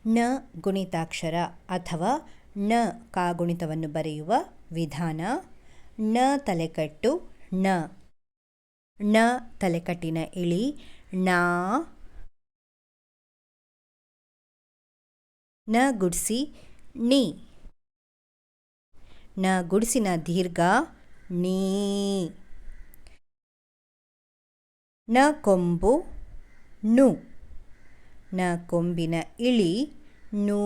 ನ ಗುಣಿತಾಕ್ಷರ ಅಥವಾ ನ ಕಾಗುಣಿತವನ್ನು ಬರೆಯುವ ವಿಧಾನ. ನ ತಲೆಕಟ್ಟು ನ, ನ ತಲೆಕಟ್ಟಿನ ಇಳಿ ನಾ, ನ ಗುಡ್ಸಿ ನಿ, ನ ಗುಡ್ಸಿನ ದೀರ್ಘ ನೀ, ನ ಕೊಂಬು ನು, ನ ಕೊಂಬಿನ ಇಳಿ ನೂ,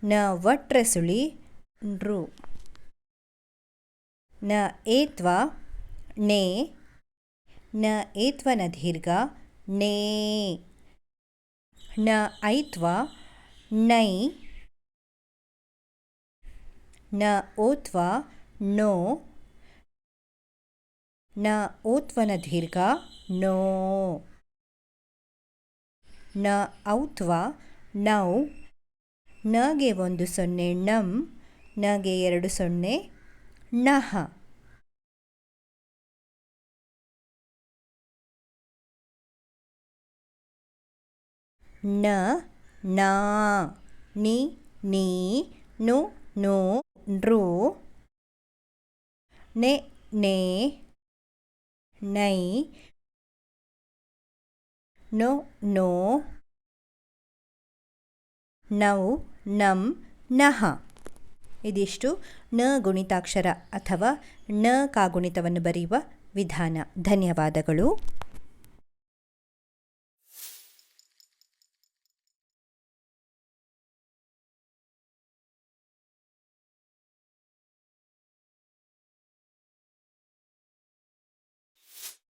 ನ ವಟ್ರಸುಳಿ ನೃ, ನ ಏತ್ವ ನೇ, ನ ಏತ್ವನ ದೀರ್ಘ ನೇ, ನ ಐತ್ವ ನೈ, ನ ಓತ್ವ ನೋ, ನ ಓತ್ವನ ದೀರ್ಘ ನೋ, ನ ಔತ್ವ ನೌ, ನಗೆ 1 0 ನಂ, ನಗೆ 2 0 ನಹ. ನ ನಾ, ನಿ ನೀ, ನು ನೋ, ನೃ, ನೆ ನೇ, ನೈ, ನೊ ನೋ, ನೌ ನಂ, ನಹ. ಇದಿಷ್ಟು ನ ಗುಣಿತಾಕ್ಷರ ಅಥವಾ ನ ಕಾಗುಣಿತವನ್ನು ಬರೆಯುವ ವಿಧಾನ. ಧನ್ಯವಾದಗಳು.